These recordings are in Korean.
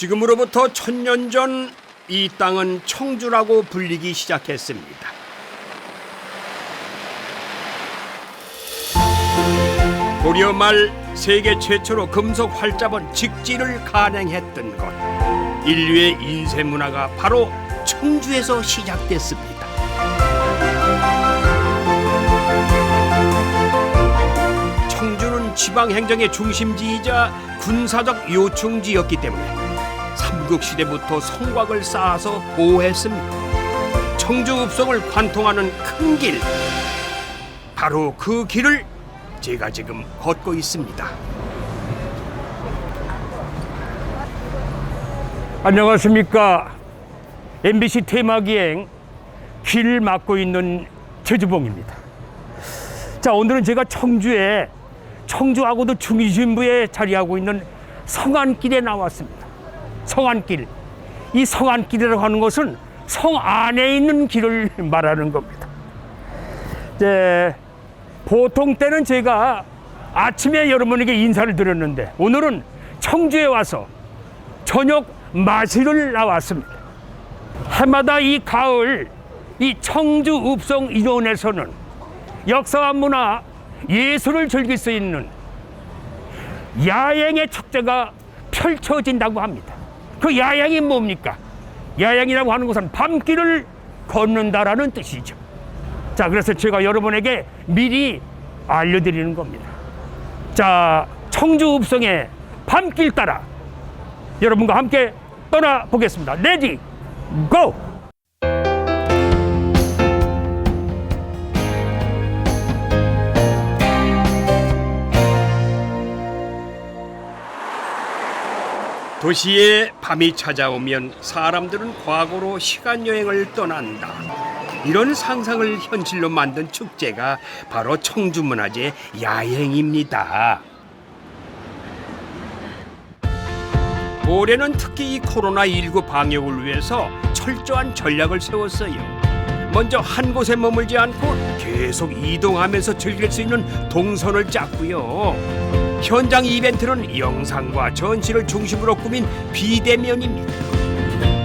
지금으로부터 1000년 전 이 땅은 청주라고 불리기 시작했습니다. 고려 말 세계 최초로 금속 활자본 직지를 간행했던 곳, 인류의 인쇄 문화가 바로 청주에서 시작됐습니다. 청주는 지방행정의 중심지이자 군사적 요충지였기 때문에 삼국시대부터 성곽을 쌓아서 보호했습니다. 청주 읍성을 관통하는 큰 길, 바로 그 길을 제가 지금 걷고 있습니다. 안녕하십니까. MBC 테마기행 길을 맡고 있는 최주봉입니다. 자, 오늘은 제가 청주에 청주하고도 중심부에 자리하고 있는 성안길에 나왔습니다. 성안길. 이 성안길이라고 하는 것은 성 안에 있는 길을 말하는 겁니다. 이제 보통 때는 제가 아침에 여러분에게 인사를 드렸는데 오늘은 청주에 와서 저녁 마시러 나왔습니다. 해마다 이 가을 이 청주 읍성 인원에서는 역사와 문화, 예술을 즐길 수 있는 야행의 축제가 펼쳐진다고 합니다. 그 야행이 뭡니까? 야행이라고 하는 것은 밤길을 걷는다라는 뜻이죠. 자, 그래서 제가 여러분에게 미리 알려드리는 겁니다. 자, 청주 읍성의 밤길 따라 여러분과 함께 떠나보겠습니다. 레디, 고! 도시에 밤이 찾아오면 사람들은 과거로 시간여행을 떠난다. 이런 상상을 현실로 만든 축제가 바로 청주문화재 야행입니다. 올해는 특히 이 코로나19 방역을 위해서 철저한 전략을 세웠어요. 먼저 한 곳에 머물지 않고 계속 이동하면서 즐길 수 있는 동선을 짰고요. 현장 이벤트는 영상과 전시를 중심으로 꾸민 비대면입니다.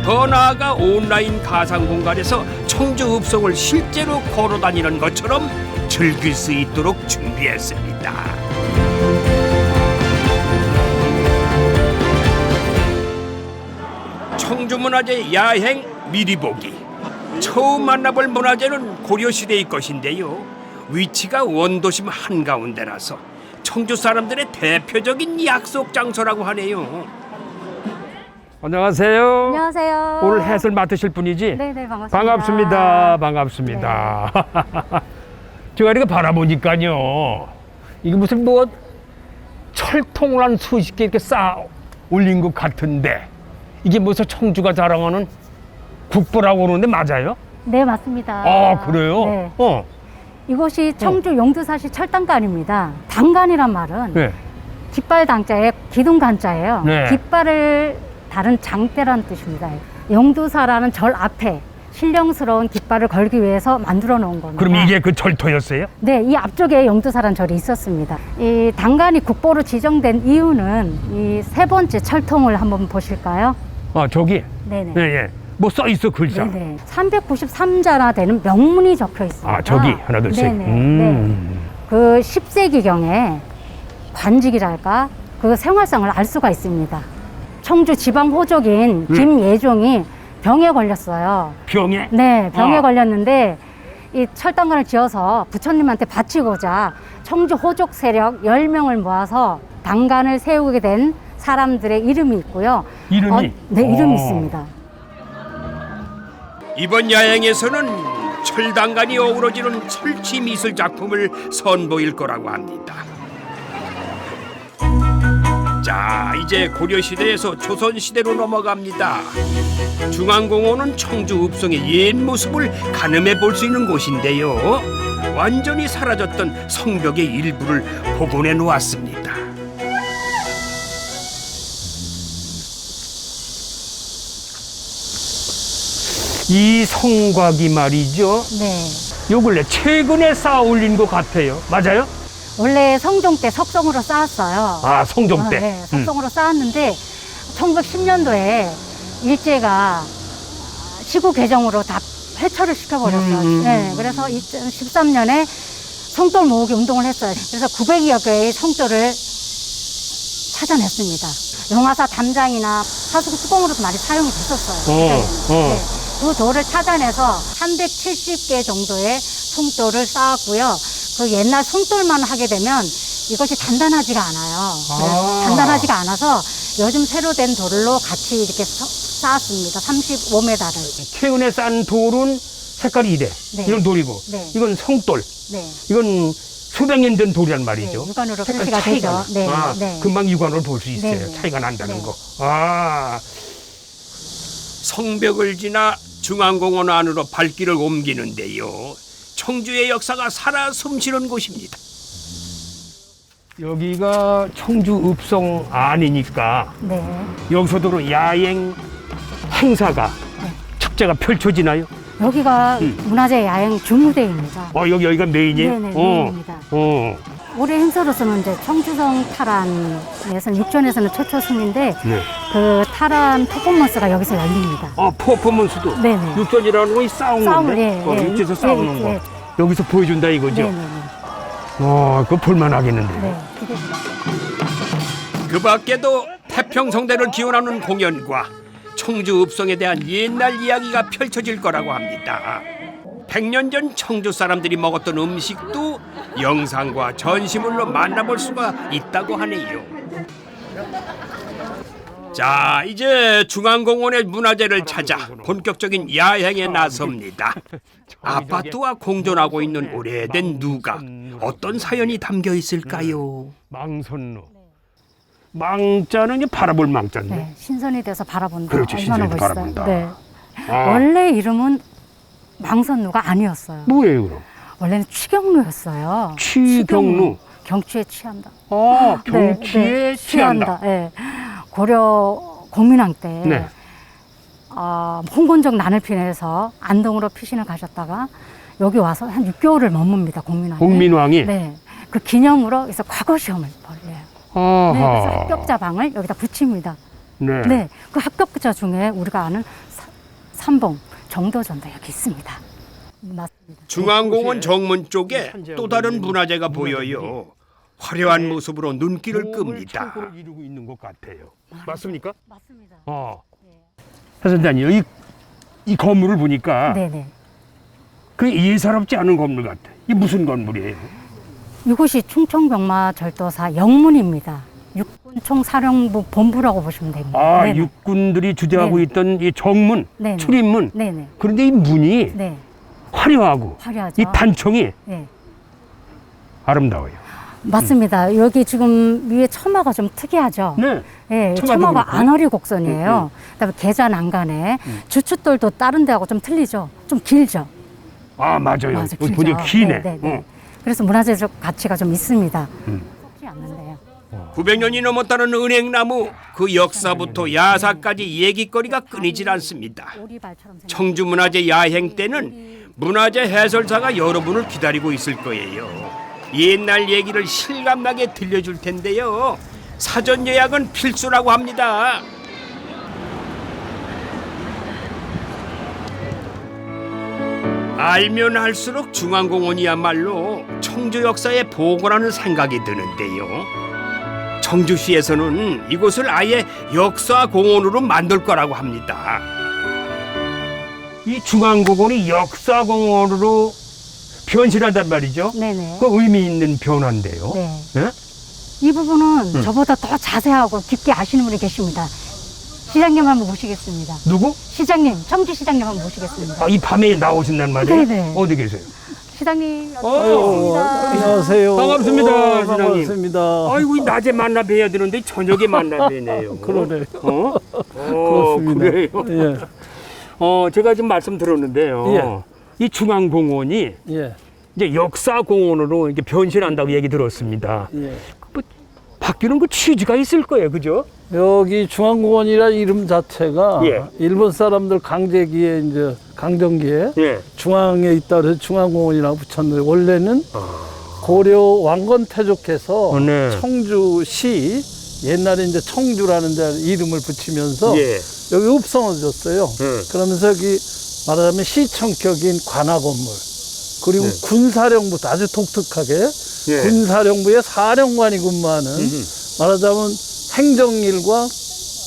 더 나아가 온라인 가상 공간에서 청주 읍성을 실제로 걸어다니는 것처럼 즐길 수 있도록 준비했습니다. 청주문화재 야행 미리 보기. 처음 만나볼 문화재는 고려시대의 것인데요. 위치가 원도심 한가운데라서 청주 사람들의 대표적인 약속 장소라고 하네요. 안녕하세요. 안녕하세요. 오늘 해설 맡으실 분이지? 네네, 반갑습니다. 반갑습니다. 반갑습니다. 네. 제가 이렇게 바라보니까요. 이게 무슨 뭐 철통을 한 수십 개 이렇게 쌓아 올린 것 같은데 이게 무슨 청주가 자랑하는 국보라고 그러는데 맞아요? 네, 맞습니다. 아, 그래요? 네. 이곳이 청주 용두사시 철당간입니다. 당간이란 말은 네. 깃발 당자에 기둥 간자예요. 네. 깃발을 다른 장대라는 뜻입니다. 용두사라는 절 앞에 신령스러운 깃발을 걸기 위해서 만들어 놓은 겁니다. 그럼 이게 그 절토였어요? 네, 이 앞쪽에 용두사라는 절이 있었습니다. 이 당간이 국보로 지정된 이유는 이 세 번째 철통을 한번 보실까요? 아, 저기? 네네. 예, 예. 뭐 써 있어, 글자. 네네. 393자나 되는 명문이 적혀 있습니다. 아, 저기 하나 둘 셋. 네네. 네. 그 10세기경에 관직이랄까 그 생활상을 알 수가 있습니다. 청주 지방 호족인 김예종이 병에 걸렸어요. 병에? 네, 병에 아. 걸렸는데 이 철당간을 지어서 부처님한테 바치고자 청주 호족 세력 10명을 모아서 당간을 세우게 된 사람들의 이름이 있고요. 이름이? 네, 이름이 있습니다. 이번 야행에서는 철당간이 어우러지는 설치 미술 작품을 선보일 거라고 합니다. 자, 이제 고려시대에서 조선시대로 넘어갑니다. 중앙공원은 청주 읍성의 옛 모습을 가늠해 볼 수 있는 곳인데요. 완전히 사라졌던 성벽의 일부를 복원해 놓았습니다. 이 성곽이 말이죠. 네. 요 근래 최근에 쌓아 올린 것 같아요. 맞아요? 원래 성종 때 석성으로 쌓았어요. 아, 성종 때. 네, 석성으로 쌓았는데 1910년도에 일제가 시구 개정으로 다 회처를 시켜버렸어요. 네, 그래서 2013년에 성돌 모으기 운동을 했어요. 그래서 900여 개의 성돌을 찾아냈습니다. 용화사 담장이나 하수구 수공으로도 많이 사용이 됐었어요. 네. 그 돌을 찾아내서 370개 정도의 송돌을 쌓았고요. 그 옛날 송돌만 하게 되면 이것이 단단하지가 않아요. 네, 단단하지가 않아서 요즘 새로 된 돌로 같이 이렇게 쌓았습니다. 35m를. 최근에 싼 돌은 색깔이 이래. 네. 이런 돌이고. 네. 이건 성돌. 네. 이건 수백 년 된 돌이란 말이죠. 네, 육안으로 색깔 표시가 차이가 되죠. 네, 나. 네. 금방 육안으로 볼 수 있어요. 네, 네. 차이가 난다는 네. 거. 아, 성벽을 지나 중앙공원 안으로 발길을 옮기는데요. 청주의 역사가 살아 숨쉬는 곳입니다. 여기가 청주 읍성 안이니까 네. 여기서도 야행 행사가 네. 축제가 펼쳐지나요? 여기가 문화재 야행 주무대입니다. 여기가 메인이에요? 네네, 메인입니다. 올해 행사로서는 이제 청주성 탈환에서는 육전에서는 최초 승인데 네. 그 탈환 퍼포먼스가 여기서 열립니다. 퍼포먼스도 네네. 육전이라는 거 싸운 건데 육지에서 싸우는 거 여기서 보여준다 이거죠? 네네네. 그거 볼만하겠는데요. 네. 기대됩니다. 그 밖에도 태평성대를 기원하는 공연과 청주 읍성에 대한 옛날 이야기가 펼쳐질 거라고 합니다. 100년 전 청주 사람들이 먹었던 음식도 영상과 전시물로 만나볼 수가 있다고 하네요. 자, 이제 중앙공원의 문화재를 찾아 본격적인 야행에 나섭니다. 아파트와 공존하고 있는 오래된 누각, 어떤 사연이 담겨 있을까요? 망선로. 망자는 이제 바라볼 망자인데. 네, 신선이 돼서 바라본다. 그렇죠, 얼마나 신선이 멋있어요. 바라본다. 네. 아. 원래 이름은 망선루가 아니었어요. 뭐예요 그럼? 원래는 취경루였어요. 취경루. 경치에 취한다. 경치에 취한다. 네. 고려 공민왕 때 네. 홍건적 난을 피해서 안동으로 피신을 가셨다가 여기 와서 한 6개월을 머뭅니다. 공민왕이. 공민왕이. 네. 그 기념으로 그래서 과거 시험을 벌려요. 네, 그래서 합격자 방을 여기다 붙입니다. 네. 네, 그 합격자 중에 우리가 아는 삼봉 정도전도 여기 있습니다. 맞습니다. 중앙공원 정문 쪽에 또 다른 문화재가 보여요. 화려한 모습으로 눈길을 끕니다. 최고로 이루고 있는 것 같아요. 맞습니까? 맞습니다. 해선장님, 이 건물을 보니까 네네. 그 예사롭지 않은 건물 같아. 이게 무슨 건물이에요? 이곳이 충청병마절도사 영문입니다. 육군총사령부 본부라고 보시면 됩니다. 네네. 육군들이 주재하고 네네. 있던 이 정문, 네네. 출입문. 네네. 그런데 이 문이 네. 화려하고 화려하죠. 이 단청이 네. 아름다워요. 맞습니다. 여기 지금 위에 처마가 좀 특이하죠. 네. 네, 처마도 처마가 그렇고. 안허리 곡선이에요. 그다음에 계좌 난간에 주춧돌도 다른 데하고 좀 틀리죠. 좀 길죠. 맞아요. 맞아, 보니 길죠. 기네. 네, 네, 네. 그래서 문화재적 가치가 좀 있습니다. 썩지 않는데요. 900년이 넘었다는 은행나무, 그 역사부터 야사까지 얘기거리가 끊이질 않습니다. 오리발처럼 생긴 청주문화재 야행 때는 문화재 해설사가 여러분을 기다리고 있을 거예요. 옛날 얘기를 실감나게 들려줄 텐데요. 사전 예약은 필수라고 합니다. 알면 할수록 중앙공원이야말로 청주 역사에 보고라는 생각이 드는데요. 청주시에서는 이곳을 아예 역사공원으로 만들 거라고 합니다. 이 중앙공원이 역사공원으로 변신한단 말이죠. 네네. 그 의미 있는 변화인데요. 네. 네? 이 부분은 저보다 더 자세하고 깊게 아시는 분이 계십니다. 시장님 한번 모시겠습니다. 누구? 시장님, 청주시장님 한번 모시겠습니다. 이 밤에 나오신단 말이에요? 네네. 어디 계세요? 시장님, 여기 아유, 계십니다. 안녕하세요. 반갑습니다, 시장님. 반갑습니다. 아이고, 이 낮에 만나 뵈야 되는데 저녁에 만나 뵈네요. 그러네. 그렇습니다. 그래요? 예, 제가 지금 말씀 들었는데요. 이 중앙공원이 예, 이제 역사공원으로 이렇게 변신한다고 얘기 들었습니다. 예. 뭐, 바뀌는 그 취지가 있을 거예요, 그죠? 여기 중앙공원이라 이름 자체가 예. 일본 사람들 강제기에 이제 강점기에 예. 중앙에 있다 그래서 중앙공원이라고 붙였는데 원래는 고려 왕건 태족해서 네. 청주시 옛날에 이제 청주라는 데 이름을 붙이면서 예. 여기 읍성을 줬어요. 그러면서 여기 말하자면 시청격인 관아 건물, 그리고 군사령부도 아주 독특하게 군사령부의 사령관이 근무하는 말하자면 행정일과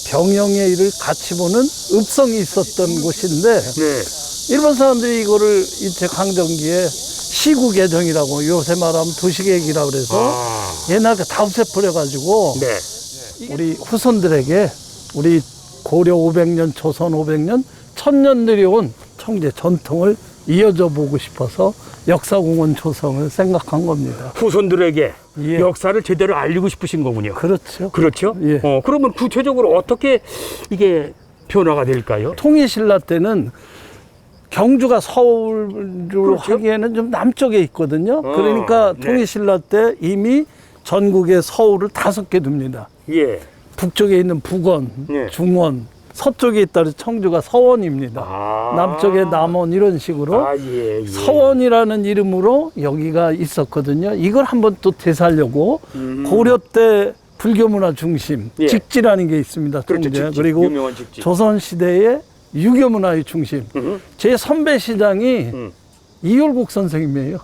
병영의 일을 같이 보는 읍성이 있었던 곳인데 일본 사람들이 이거를 일제 강점기에 시구개정이라고 요새 말하면 도시계획이라고 그래서 옛날에 다 없애버려가지고 우리 후손들에게 우리 고려 500년, 조선 500년, 1000년 온 청주의 전통을 이어져 보고 싶어서 역사공원 조성을 생각한 겁니다. 후손들에게 예. 역사를 제대로 알리고 싶으신 거군요. 그렇죠. 그렇죠? 예. 그러면 구체적으로 어떻게 이게 변화가 될까요? 통일신라 때는 경주가 서울로 그렇죠. 하기에는 좀 남쪽에 있거든요. 그러니까 네. 통일신라 때 이미 전국의 서울을 5개 둡니다. 예. 북쪽에 있는 북원, 예. 중원, 서쪽에 있다 그래서 청주가 서원입니다. 남쪽에 남원 이런 식으로 예. 서원이라는 이름으로 여기가 있었거든요. 이걸 한번 또 되살려고 고려 때 불교문화 중심 예. 직지라는 게 있습니다. 그렇죠. 청주에. 직지. 그리고 유명한 직지. 조선 시대의 유교문화의 중심. 제 선배 시장이 이율국 선생님이에요.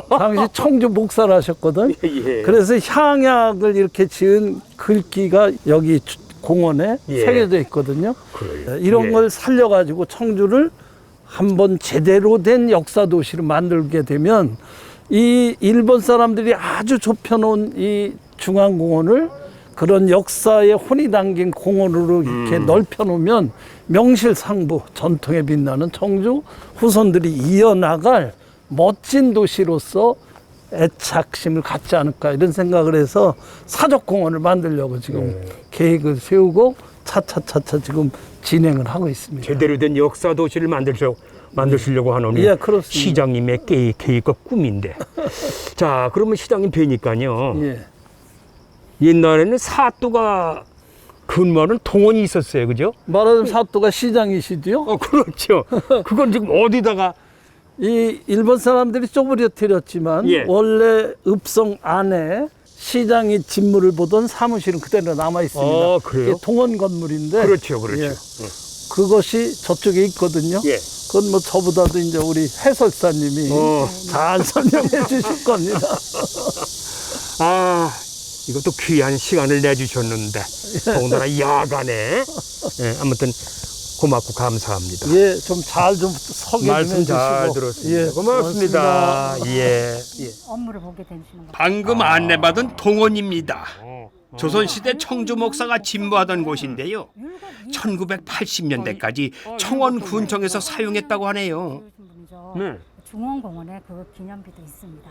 당시 청주 목사를 하셨거든. 예. 그래서 향약을 이렇게 지은 글귀가 여기 공원에 예. 새겨져 있거든요. 그래요. 이런 예. 걸 살려가지고 청주를 한번 제대로 된 역사 도시로 만들게 되면 이 일본 사람들이 아주 좁혀놓은 이 중앙공원을 그런 역사의 혼이 담긴 공원으로 이렇게 넓혀놓으면 명실상부 전통에 빛나는 청주 후손들이 이어나갈 멋진 도시로서 애착심을 갖지 않을까 이런 생각을 해서 사적공원을 만들려고 지금 계획을 세우고 차차차차 지금 진행을 하고 있습니다. 제대로 된 역사 도시를 만드시려고 하는 예, 그렇습니다. 시장님의 계획과 꿈인데. 자, 그러면 시장님 뵈니까요. 예. 옛날에는 사또가 근무하는 동원이 있었어요, 그죠? 말하자면 사또가 시장이시죠. 그렇죠. 그건 지금 어디다가 이 일본 사람들이 쪼그려뜨렸지만 예. 원래 읍성 안에 시장이 직무를 보던 사무실은 그대로 남아 있습니다. 그래요? 이게 동원 건물인데 그렇죠. 예. 그것이 저쪽에 있거든요. 예. 그건 뭐 저보다도 이제 우리 해설사님이 잘 설명해 주실 겁니다. 이것도 귀한 시간을 내주셨는데 더군다나 야간에 아무튼 고맙고 감사합니다. 예, 좀 잘 좀 소개 좀 말씀 해주시고. 잘 들었습니다. 예, 고맙습니다. 예. 업무를 보게 되시는 거. 방금 안내받은 동원입니다. 조선시대 청주 목사가 진보하던 곳인데요. 1980년대까지 청원 군청에서 사용했다고 하네요. 네. 중원공원에 그 기념비도 있습니다.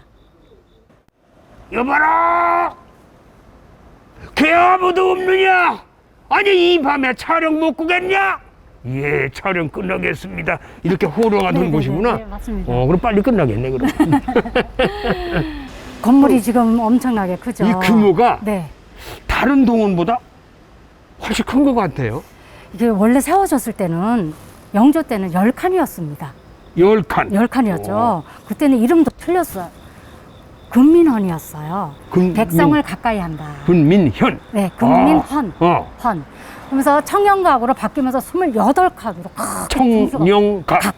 여봐라! 개 아무도 없느냐? 아니 이 밤에 촬영 못 구겠냐? 예, 촬영 끝나겠습니다. 이렇게 호령하던 곳이구나. 네, 맞습니다. 그럼 빨리 끝나겠네 그럼. 건물이 지금 엄청나게 크죠. 이 규모가 네. 다른 동원보다 훨씬 큰 것 같아요. 이게 원래 세워졌을 때는 영조 때는 10칸이었습니다. 10칸. 10칸이었죠. 그때는 이름도 틀렸어요. 금민헌이었어요. 백성을 가까이 한다. 군민현. 네, 금민헌. 어. 헌. 그러면서 청년가구로 바뀌면서 28칸으로 청령각.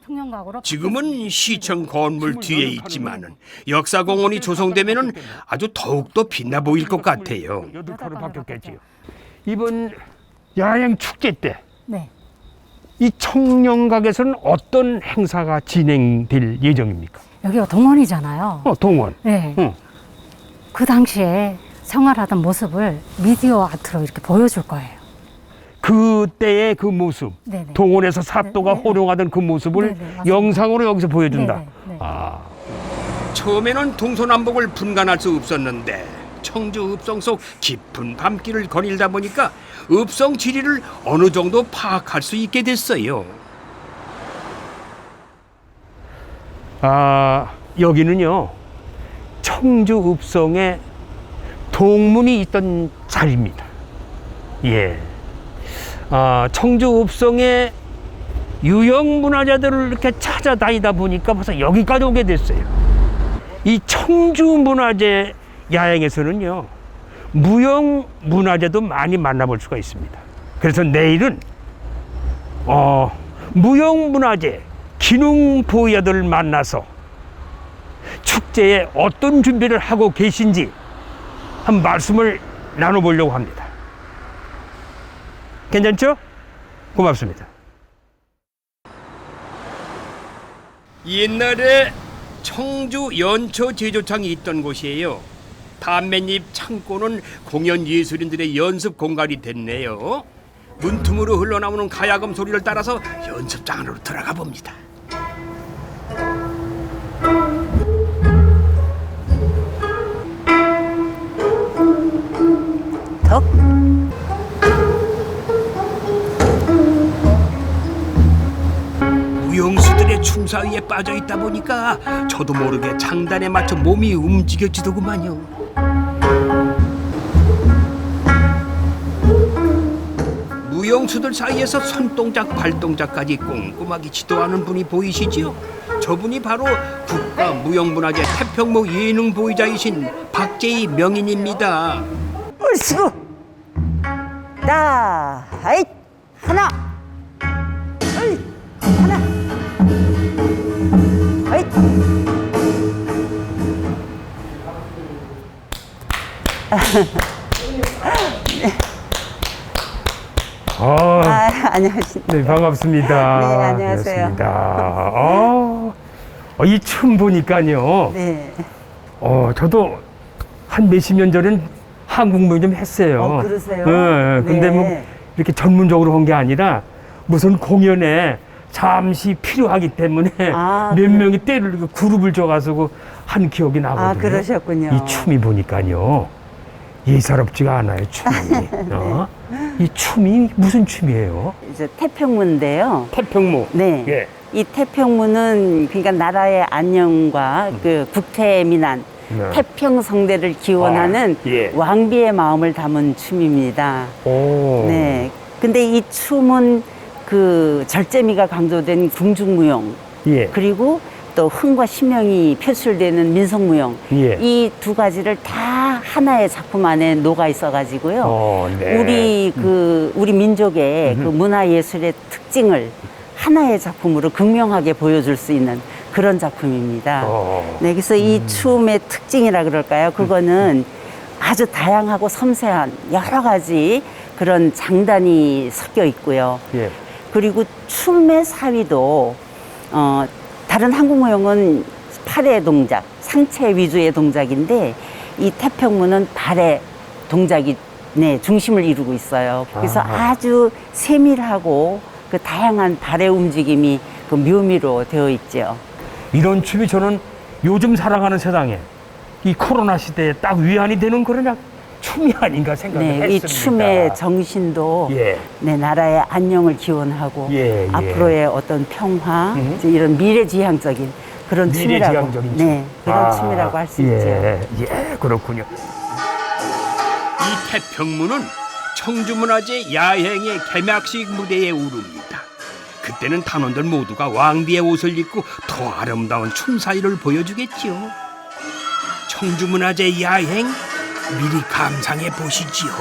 청년가구로 지금은 시청 건물 뒤에 있지만은 역사공원이 조성되면은 아주 더욱더 빛나 보일 것 같아요. 8칸으로 바뀌었겠지요. 이번 야행 축제 때 네. 이 청령각에서는 어떤 행사가 진행될 예정입니까? 여기가 동원이잖아요. 동원. 네. 응. 그 당시에 생활하던 모습을 미디어 아트로 이렇게 보여줄 거예요. 그때의 그 모습, 네네. 동원에서 사또가 네네. 호령하던 그 모습을 네네, 맞습니다. 영상으로 여기서 보여준다. 네네, 네. 처음에는 동서남북을 분간할 수 없었는데 청주 읍성 속 깊은 밤길을 거닐다 보니까 읍성 지리를 어느 정도 파악할 수 있게 됐어요. 여기는요, 청주 읍성에 동문이 있던 자리입니다. 예. 청주 읍성의 유형 문화재들을 이렇게 찾아다니다 보니까 벌써 여기까지 오게 됐어요. 이 청주 문화재 야행에서는요, 무형 문화재도 많이 만나볼 수가 있습니다. 그래서 내일은 무형 문화재 기능 보유자들을 만나서 축제에 어떤 준비를 하고 계신지 한 말씀을 나눠보려고 합니다. 괜찮죠? 고맙습니다. 옛날에 청주 연초 제조창이 있던 곳이에요. 담뱃잎 창고는 공연 예술인들의 연습 공간이 됐네요. 문틈으로 흘러나오는 가야금 소리를 따라서 연습장 안으로 들어가 봅니다. 덕. 무용수들의 춤 사이에 빠져 있다 보니까 저도 모르게 장단에 맞춰 몸이 움직여지더구만요. 무용수들 사이에서 손동작 발동작까지 꼼꼼하게 지도하는 분이 보이시지요? 저분이 바로 국가무형문화재 태평무 예능보유자이신 박재희 명인입니다. 얼씨구. 나, 아이, 하나. 어이, 하나. 어이. 안녕하십니까. 네, 반갑습니다. 네, 안녕하세요. 반갑습니다. 이 춤 보니까요. 네. 저도 한 몇십 년 전엔 한국무용 좀 했어요. 그러세요? 근데 네. 뭐 이렇게 전문적으로 한 게 아니라 무슨 공연에 잠시 필요하기 때문에 몇 명이 때를 그룹을 져가지고 한 기억이 나거든요. 그러셨군요. 이 춤이 보니까요. 예사롭지가 않아요, 춤이. 이 춤이 무슨 춤이에요? 이제 태평무인데요. 태평무. 네. 예. 이 태평무는 그러니까 나라의 안녕과 그 국태민안, 네. 태평성대를 기원하는 예. 왕비의 마음을 담은 춤입니다. 오. 네. 근데 이 춤은 그 절제미가 강조된 궁중무용, 예. 그리고 또 흥과 신명이 표출되는 민속무용, 예. 이 두 가지를 다 하나의 작품 안에 녹아 있어가지고요. 네. 우리 민족의 그 문화예술의 특징을 하나의 작품으로 극명하게 보여줄 수 있는 그런 작품입니다. 네, 그래서 이 춤의 특징이라 그럴까요? 그거는 아주 다양하고 섬세한 여러 가지 그런 장단이 섞여 있고요. 예. 그리고 춤의 사위도 다른 한국무용은 팔의 동작, 상체 위주의 동작인데 이 태평무는 발의 동작이 중심을 이루고 있어요. 그래서 아주 세밀하고 그 다양한 발의 움직임이 그 묘미로 되어 있죠. 이런 춤이 저는 요즘 살아가는 세상에 이 코로나 시대에 딱 위안이 되는 그런 춤이 아닌가 생각을 이 했습니다. 춤의 정신도 예. 나라의 안녕을 기원하고 예, 예. 앞으로의 어떤 평화, 이제 이런 미래지향적인 그런 춤이라고, 미래지향적인 춤. 그런 춤이라고 할 수 있죠. 예, 그렇군요. 이 태평무는 청주문화재 야행의 개막식 무대에 오릅니다. 그때는 단원들 모두가 왕비의 옷을 입고 더 아름다운 춤 사위를 보여주겠지요. 청주문화재 야행 미리 감상해 보시지요.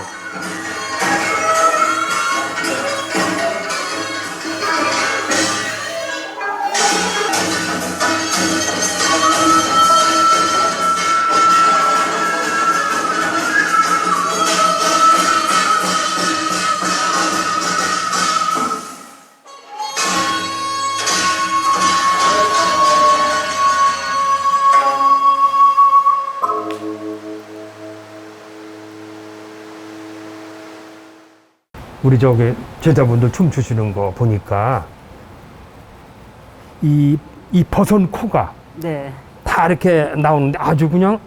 우리 저기 제자분들 춤추시는 거 보니까 이 버선 코가 네. 다 이렇게 나오는데 아주 그냥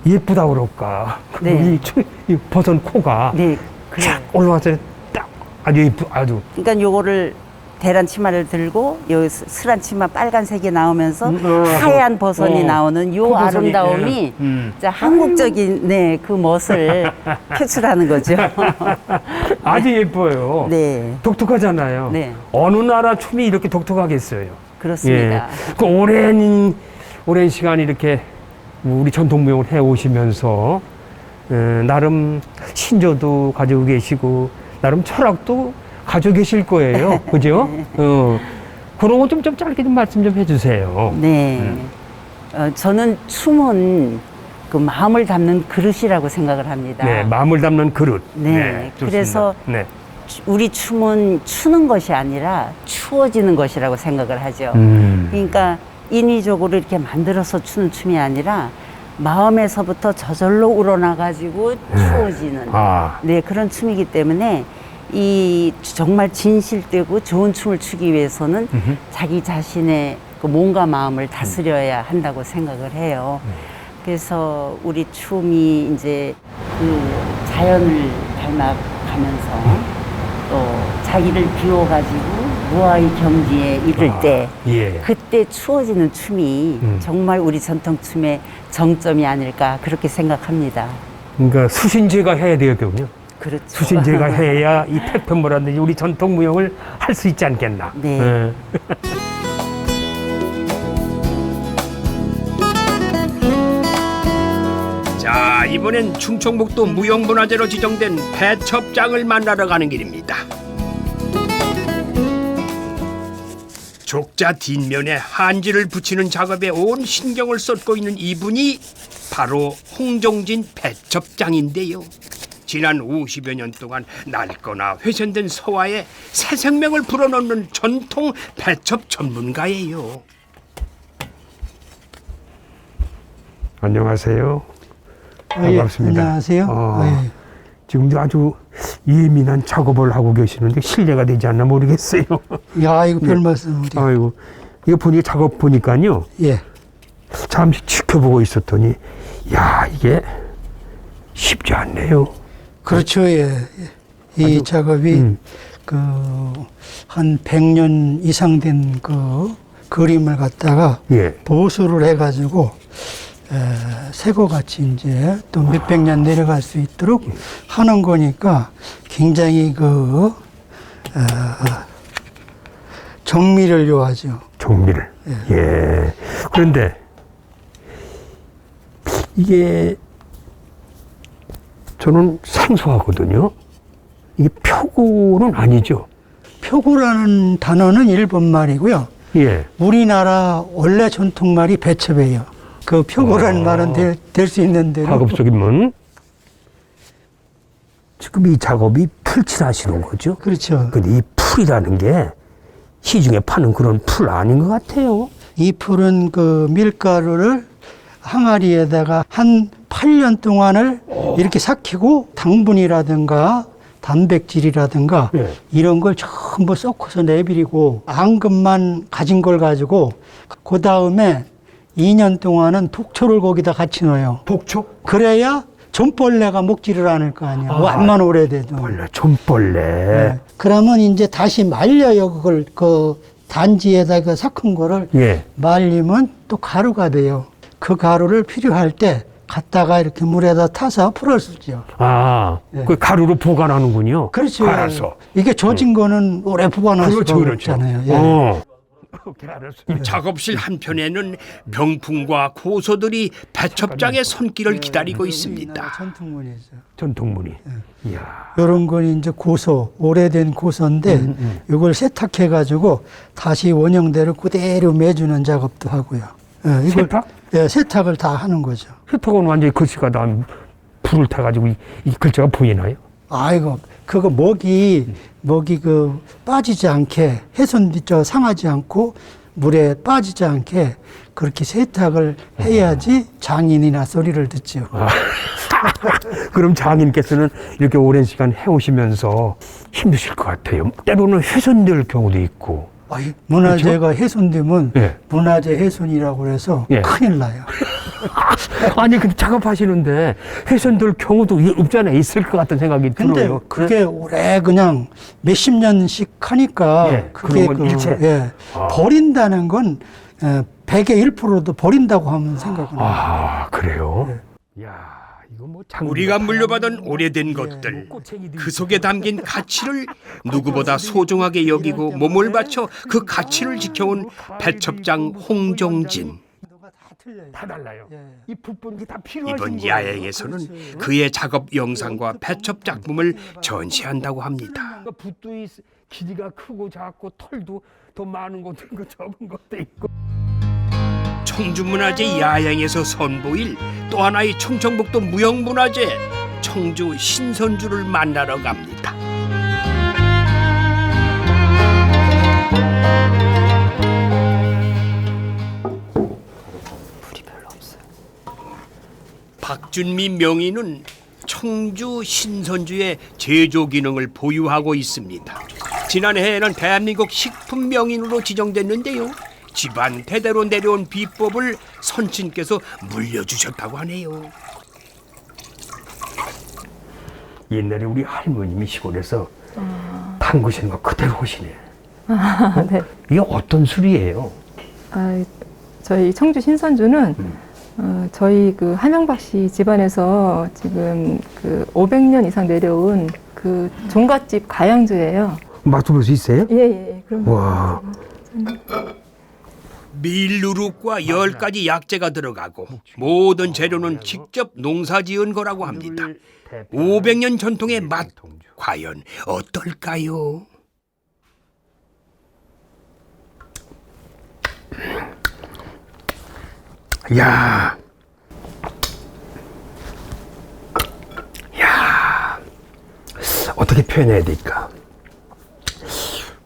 예쁘다 그럴까. 네. 이 버선 코가 네, 쫙 올라와서 딱 아주 아주. 그러니까 요거를 대란 치마를 들고 여기 스란 치마 빨간색이 나오면서 하얀 버선이 나오는 요 버선이, 아름다움이 예. 한국적인 그 멋을 표출하는 거죠. 아주 예뻐요. 네. 독특하잖아요. 네. 어느 나라 춤이 이렇게 독특하겠어요. 그렇습니다. 그 오랜 시간 이렇게 우리 전통 무용을 해 오시면서 나름 신조도 가지고 계시고 나름 철학도 가지고 계실 거예요. 그죠? 그런 거 좀 짧게 좀 말씀 좀 해주세요. 네. 저는 춤은 그 마음을 담는 그릇이라고 생각을 합니다. 네, 마음을 담는 그릇. 네, 좋습니다. 그래서 네. 우리 춤은 추는 것이 아니라 추어지는 것이라고 생각을 하죠. 그러니까 인위적으로 이렇게 만들어서 추는 춤이 아니라 마음에서부터 저절로 우러나가지고 추어지는 네, 그런 춤이기 때문에 이 정말 진실되고 좋은 춤을 추기 위해서는 자기 자신의 그 몸과 마음을 다스려야 한다고 생각을 해요. 그래서 우리 춤이 이제 그 자연을 닮아가면서 또 자기를 비워가지고 무아의 경지에 이를 때 예. 그때 추어지는 춤이 정말 우리 전통 춤의 정점이 아닐까 그렇게 생각합니다. 그러니까 수신제가 해야 되겠군요. 그렇죠. 수신제가 해야 이 태평무라든지 우리 전통 무용을 할 수 있지 않겠나. 네. 자, 이번엔 충청북도 무형문화재로 지정된 배첩장을 만나러 가는 길입니다. 족자 뒷면에 한지를 붙이는 작업에 온 신경을 쏟고 있는 이분이 바로 홍종진 배첩장인데요. 지난 50여 년 동안 낡거나 훼손된 서화에 새 생명을 불어넣는 전통 배첩 전문가예요. 안녕하세요. 반갑습니다. 안녕하세요. 예. 지금도 아주 예민한 작업을 하고 계시는데 실례가 되지 않나 모르겠어요. 야, 이거 별 말씀을. 아이고, 이거 보니 작업 보니까요. 예. 잠시 지켜보고 있었더니, 야, 이게 쉽지 않네요. 그렇죠. 예. 이 작업이 한 100년 이상 된 그 그림을 갖다가 예. 보수를 해가지고 새거 같이 이제 또 몇백 년 내려갈 수 있도록 하는 거니까 굉장히 정미를 요하죠. 정밀을. 예. 그런데 이게 저는 생소하거든요. 이게 표고는 아니죠. 표고라는 단어는 일본 말이고요. 예. 우리나라 원래 전통말이 배첩이에요. 그 표고라는 말은 될 수 있는 대로. 가급적인 문. 지금 이 작업이 풀칠하시는 거죠? 그렇죠. 근데 이 풀이라는 게 시중에 파는 그런 풀 아닌 것 같아요. 이 풀은 그 밀가루를 항아리에다가 한 8년 동안을 이렇게 삭히고 당분이라든가 단백질이라든가 예. 이런 걸 전부 섞어서 내버리고 앙금만 가진 걸 가지고 그 다음에 2년 동안은 독초를 거기다 같이 넣어요. 독초? 그래야 좀벌레가 먹지를 않을 거 아니야. 완만 오래돼도. 벌레, 좀벌레. 네. 그러면 이제 다시 말려요. 그걸 그 단지에다 그 삭힌 거를 예. 말리면 또 가루가 돼요. 그 가루를 필요할 때 갖다가 이렇게 물에다 타서 풀어주죠. 아, 예. 그 가루로 보관하는군요. 그렇죠. 갈아서. 이게 젖은 거는 오래 보관할 그렇죠, 수가 그렇죠. 없잖아요. 예. 오케이, 알았습니다. 작업실 한편에는 병풍과 고소들이 배첩장의 손길을 기다리고 있습니다. 우리나라 전통문이죠. 전통문이. 예. 이야. 이런 건 이제 고소, 오래된 고소인데 이걸 세탁해가지고 다시 원형대로 그대로 매주는 작업도 하고요. 예, 이걸 세탁? 예, 세탁을 다 하는 거죠. 세탁은 완전히 글씨가 다 불을 타가지고 이 글자가 보이나요? 아이고, 그거 먹이 그 빠지지 않게 상하지 않고 물에 빠지지 않게 그렇게 세탁을 해야지 장인이나 소리를 듣죠. 그럼 장인께서는 이렇게 오랜 시간 해오시면서 힘드실 것 같아요. 때로는 훼손될 경우도 있고. 문화재가 훼손되면 예. 문화재 훼손이라고 해서 예. 큰일 나요. 아니, 근데 작업하시는데 훼손될 경우도 없잖아요. 있을 것 같은 생각이 근데 들어요. 그게 오래 그냥 몇십 년씩 하니까 예, 그게 그런 건 일체. 버린다는 건 100의 1%도 버린다고 하면 생각은 해요. 아, 그래요? 야, 이거 뭐 우리가 물려받은 오래된 것들, 그 속에 담긴 가치를 누구보다 소중하게 여기고 몸을 바쳐 그 가치를 지켜온 배첩장 홍종진. 틀려요. 다 달라요. 예. 이 붓분이 다 필요하신 이번 거예요. 야행에서는 그렇지. 그의 작업 영상과 배첩 작품을 전시한다고 합니다. 그러니까 붓도 길이가 크고 작고 털도 더 많은 것도 있고 적은 것도 있고. 청주문화재 야행에서 선보일 또 하나의 충청북도 무형문화재 청주 신선주를 만나러 갑니다. 박준미 명인은 청주 신선주의 제조 기능을 보유하고 있습니다. 지난해에는 대한민국 식품 명인으로 지정됐는데요. 집안 대대로 내려온 비법을 선친께서 물려주셨다고 하네요. 옛날에 우리 할머님이 시골에서 담그시는 거 그대로 오시네. 네. 이게 어떤 술이에요? 저희 청주 신선주는 저희 그 한영박 씨 집안에서 지금 그 500년 이상 내려온 그 종갓집 가양주예요. 맛볼 수 있어요? 예. 그럼 와. 밀누룩과 10가지 약재가 들어가고 모든 재료는 직접 농사지은 거라고 합니다. 500년 전통의 맛 과연 어떨까요? 야, 어떻게 표현해야 될까?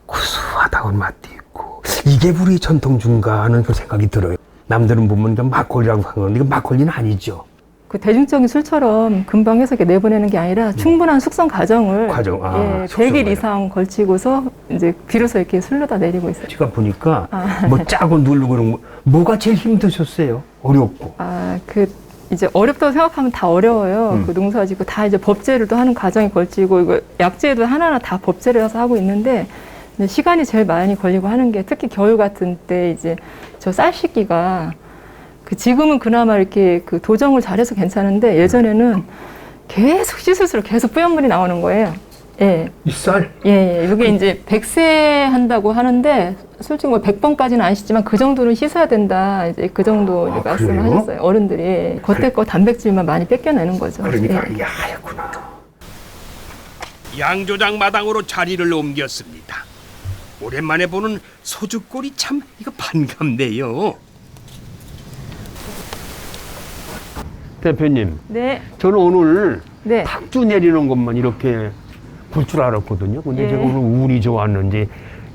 구수하다고 맛도 있고 이게 우리 전통주인가 하는 그 생각이 들어요. 남들은 보면 이거 막걸리라고 하는데 이거 막걸리는 아니죠. 그 대중적인 술처럼 금방 해서 이렇게 내보내는 게 아니라 충분한 숙성 과정을 숙성 100일 과정. 이상 걸치고서 이제 비로소 이렇게 술로다 내리고 있어요. 제가 보니까 뭐 짜고 누르고 그런 거 뭐가 제일 힘드셨어요? 어렵고. 이제 어렵다고 생각하면 다 어려워요. 그 농사짓고 다 이제 법제를 또 하는 과정이 걸치고 이거 약재도 하나하나 다 법제를 해서 하고 있는데 시간이 제일 많이 걸리고 하는 게 특히 겨울 같은 때 이제 저 쌀 씻기가 지금은 그나마 이렇게 그 도정을 잘해서 괜찮은데 예전에는 계속 씻을수록 계속 뿌연물이 나오는 거예요. 예. 이 쌀? 예. 이게 이제 100세 한다고 하는데 솔직히 뭐 100번까지는 안 씻지만 그 정도는 씻어야 된다. 이제 그 정도 이제 말씀을 그래요? 하셨어요. 어른들이. 그때 거 단백질만 많이 뺏겨내는 거죠. 그러니까 예. 이게 하얗구나. 양조장 마당으로 자리를 옮겼습니다. 오랜만에 보는 소주골이 참 이거 반갑네요. 대표님, 네. 저는 오늘 네. 탁주 내리는 것만 이렇게 볼 줄 알았거든요. 근데 예. 제가 오늘 운이 좋았는지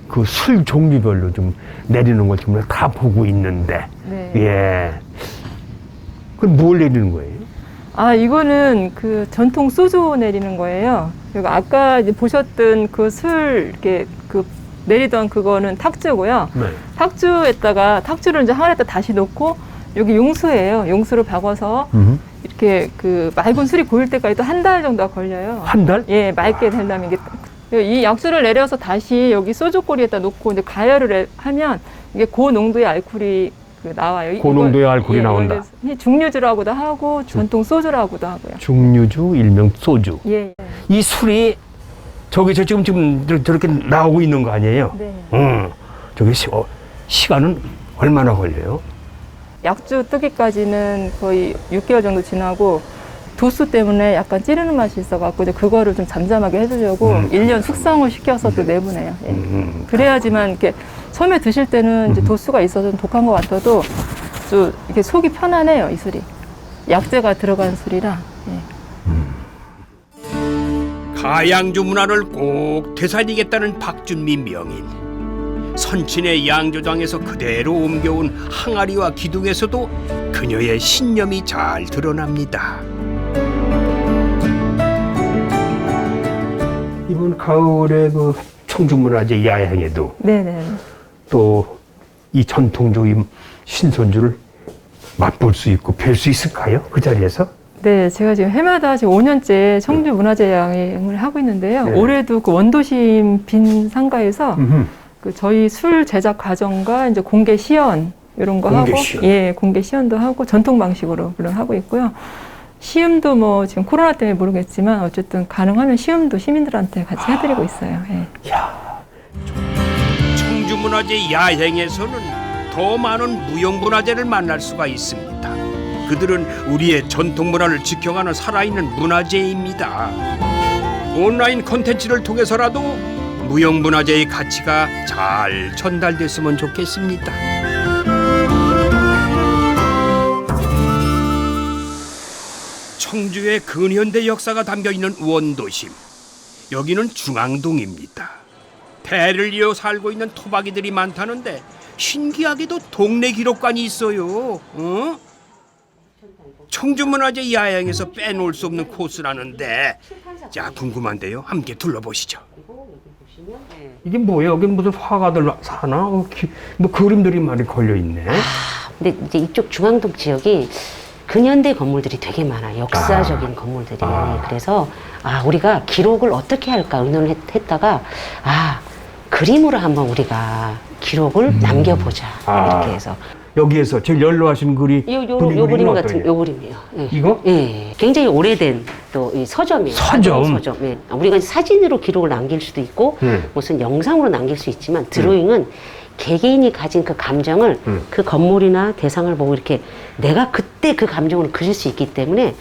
그 술 종류별로 좀 내리는 걸 지금 다 보고 있는데, 네. 예. 그럼 뭘 내리는 거예요? 이거는 그 전통 소주 내리는 거예요. 그리고 아까 이제 보셨던 그 술 이렇게 그 내리던 그거는 탁주고요. 네. 탁주를 이제 항아리에다 다시 놓고 여기 용수예요. 용수를 박아서 이렇게 그 맑은 술이 고일 때까지 또 한 달 정도가 걸려요. 한 달? 예, 맑게 되려면 이 약수를 내려서 다시 여기 소주꼬리에다 놓고 이제 가열을 하면 이게 고농도의 알코올이 나와요. 고농도의 알코올이 나온다. 중류주라고도 하고 전통 소주라고도 하고요. 중류주, 일명 소주. 예. 이 술이 저기서 지금 저렇게 나오고 있는 거 아니에요? 네. 저기 시간은 얼마나 걸려요? 약주 뜨기까지는 거의 6개월 정도 지나고 도수 때문에 약간 찌르는 맛이 있어갖고 이제 그거를 좀 잠잠하게 해주려고 1년 숙성을 시켜서 또 내보내요. 예. 그래야지만 이렇게 처음에 드실 때는 이제 도수가 있어서 좀 독한 것 같아도 좀 이렇게 속이 편안해요, 이 술이. 약재가 들어간 술이라. 예. 가양주 문화를 꼭 되살리겠다는 박준미 명인. 선친의 양조장에서 그대로 옮겨온 항아리와 기둥에서도 그녀의 신념이 잘 드러납니다. 이번 가을에 그 청주문화재 야행에도 네네. 또 이 전통적인 신선주를 맛볼 수 있고 뵐 수 있을까요? 그 자리에서? 네, 제가 지금 해마다 지금 5년째 청주 문화재 여행을 하고 있는데요. 네. 올해도 그 원도심 빈 상가에서 그 저희 술 제작 과정과 이제 공개 시연 이런 거 공개 하고, 시연. 예, 공개 시연도 하고 전통 방식으로 물론 하고 있고요. 시음도 뭐 지금 코로나 때문에 모르겠지만 어쨌든 가능하면 시음도 시민들한테 같이 해드리고 있어요. 예. 야, 청주문화재 야행에서는 더 많은 무형문화재를 만날 수가 있습니다. 그들은 우리의 전통 문화를 지켜가는 살아있는 문화재입니다. 온라인 콘텐츠를 통해서라도 무형문화재의 가치가 잘 전달됐으면 좋겠습니다. 청주의 근현대 역사가 담겨있는 원도심, 여기는 중앙동입니다. 대를 이어 살고 있는 토박이들이 많다는데 신기하게도 동네 기록관이 있어요. 청주문화재 야영에서 빼놓을 수 없는 코스라는데, 자, 궁금한데요. 함께 둘러보시죠. 이게 뭐예요? 여기 무슨 화가들 사나? 뭐 그림들이 많이 걸려 있네. 근데 이제 이쪽 중앙동 지역이 근현대 건물들이 되게 많아요. 역사적인 건물들이. 그래서 우리가 기록을 어떻게 할까 의논을 했다가 그림으로 한번 우리가 기록을 남겨보자. 이렇게 해서. 여기에서 제일 연로하신 그림 요 그림 같은 요 그림이에요. 예. 이거? 예. 굉장히 오래된 또 이 서점이에요. 서점. 예. 우리가 사진으로 기록을 남길 수도 있고 무슨 영상으로 남길 수 있지만 드로잉은 개개인이 가진 그 감정을 그 건물이나 대상을 보고 이렇게 내가 그때 그 감정으로 그릴 수 있기 때문에